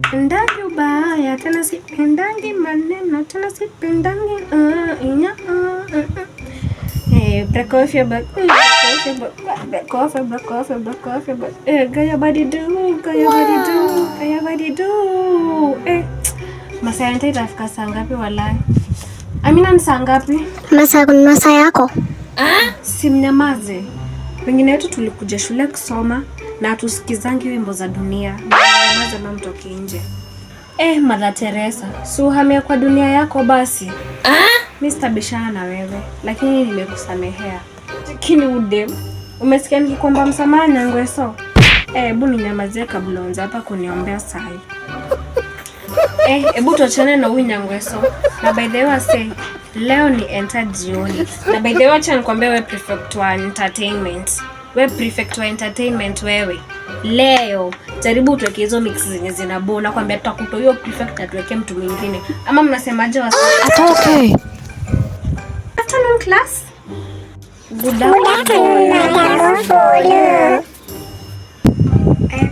Pendangi ubaya, tena sipendangi maneno, tena sipendangi black coffee, gaya body do. Masaa itafika saa ngapi walai? Amina ni saa ngapi? Masaa yako. Simnyamaze. Wengine wetu tulikuja shule kusoma na tusikizangi wimbo za dunia. Nyamaza na mtoke nje. Mother Teresa, uhamia kwa dunia yako basi. Mimi sitabishana na wewe, lakini nimekusamehea. Lakini udem, umesikia nikikwamba msamaha Nyangweso? Hebu ninyamazie kabla uanze hapa kuniombea sahi. Hebu tuachane na huyu Nyangweso. Na by the way say, leo ni enter jioni. Na by the way acha nikwambie wewe prefect wa entertainment. Wewe prefect wa entertainment wewe. Leo jaribu tuweke hizo mix zenye zinabo na kwambia tutakupa hiyo prefect atuweke mtu mwingine. Ama mnasemaje wasa? Okay. Afternoon class. Good afternoon.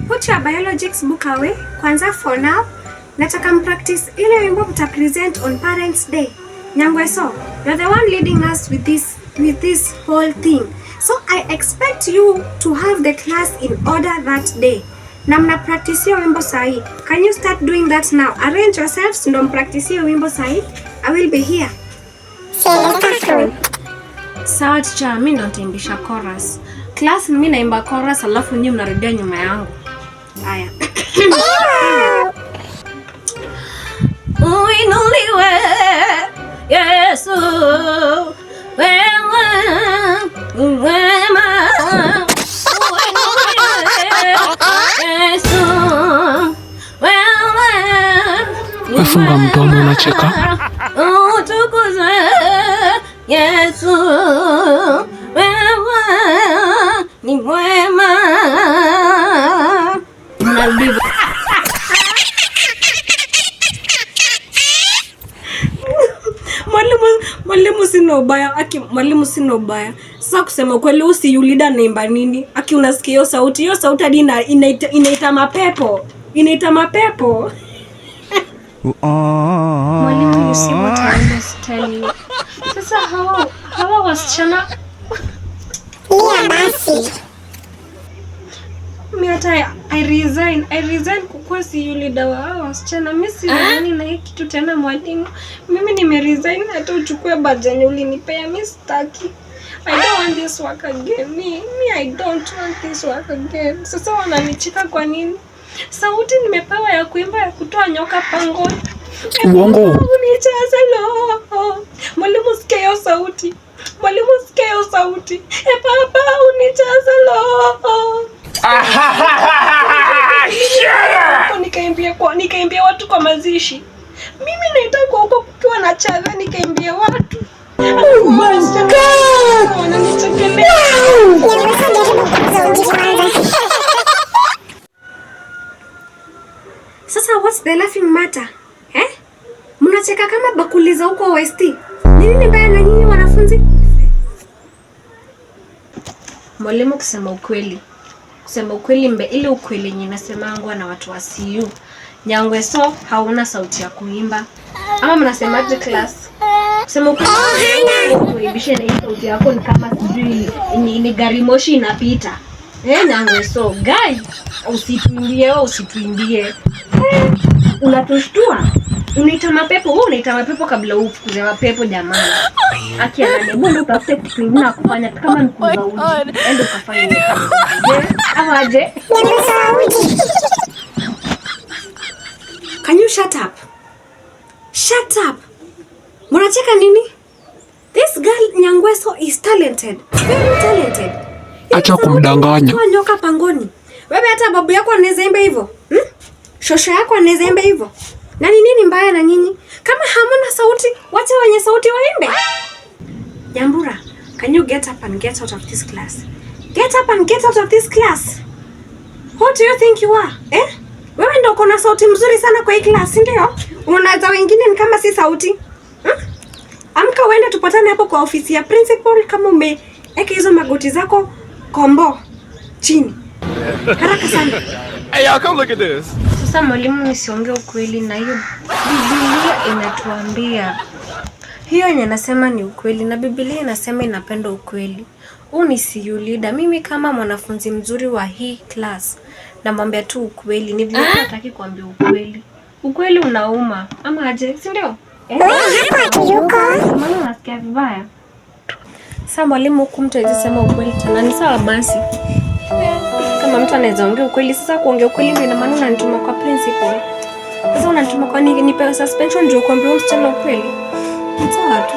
Put your biologics book away. Kwanza for now, nataka practice ile wimbo mta present on Parents Day. Nyangweso, you're the one leading us with this whole thing. So I expect you to have the class in order that day. Na mna practice hiyo wimbo sahi. Can you start doing that now? Arrange yourselves ndo practice hiyo wimbo sahi. I will be here. Sawa teacher, mimi ndo nitaimbisha chorus. Class mimi naimba chorus alafu nyinyi mnarudia nyuma yangu. Haya. Uinuliwe Yesu wewe wema. Yesu wewe. Funga mdomo unacheka. Utukuzwe Yesu wewe ni mwema. Mwalimu sina ubaya. Mwalimu sina ubaya. Sasa kusema kweli usiyulida naimba nini? Unasikia hiyo sauti? Hiyo sauti hadi inaita mapepo. Inaita mapepo. Mwalimu, you see what I must tell you. Sasa hawa wasichana basi. Mimi hata I resign kukua si yule dawa hawa wasichana. Mimi si nani na hiki kitu tena mwalimu. Mimi nimeresign hata uchukue badge ulinipea. Mimi sitaki. I don't want this work again. I don't want this work again. Sasa wananicheka kwa nini? Sauti nimepewa ya kuimba ya kutoa nyoka pangoni. Uongo. Unijaze roho. Mwalimu sikia hiyo sauti. Mwalimu sikia hiyo sauti. Baba unijaze roho. Nikaimbia watu kwa mazishi. Mimi naitaka huko kukiwa na chave nikaimbia watu. Oh my God. Wananichekelea. Sasa what's the laughing matter? Mnacheka kama bakuli za huko West. Nini mbaya na nyinyi wanafunzi? Mwalimu kusema ukweli ile ukweli yenye nasemangwa na watu wa CU. Nyangweso hauna sauti ya kuimba. Ama mnasemaje class? Kusema ukweli kuibisha na hiyo sauti yako ni kama sijui ni gari moshi inapita. Nyangweso, guys, usituimbie. Unatushtua. Unaita mapepo kabla ufukuze mapepo jamani. Akiana ndio utafute kitu kingine kufanya kama nikuza uji. Endo kafanye. Aje? Can you shut up? Shut up. Mnacheka nini? This girl Nyangweso is talented. Very talented. Acha kumdanganya. Nyoka pangoni. Wewe hata babu yako anaweza imba hivyo? Shosho yako anaweza imba hivyo? Na nini mbaya na nyinyi? Kama hamuna sauti, wacha wenye sauti waimbe. Nyambura, can you get up and get out of this class? Get up and get out of this class. Who do you think you are? Wewe ndio uko na sauti mzuri sana kwa hii class, ndio? Unaanza wengine ni kama si sauti. Amka uende tupatane hapo kwa ofisi ya principal kama umeeka hizo magoti zako kombo chini. Haraka sana. Hey y'all, come look at this. Sasa mwalimu, nisiongee ukweli, na hiyo Biblia inatuambia hiyo yenye nasema ni ukweli, na Biblia inasema inapenda ukweli. Huu ni CU leader. Mimi kama mwanafunzi mzuri wa hii class namwambia tu ukweli. Ni vile nataki kuambia ukweli. Ukweli unauma ama aje, si ndio? Mbona unasikia vibaya? Sasa mwalimu, huku mtu hawezi sema ukweli tena. Ni sawa basi. Kama mtu anaweza ongea ukweli, sasa kuongea ukweli ndio ina maana unanituma kwa principal. Sasa unanituma kwa nini? Nipewe suspension ndio kuambia msichana ukweli? Ni sawa tu.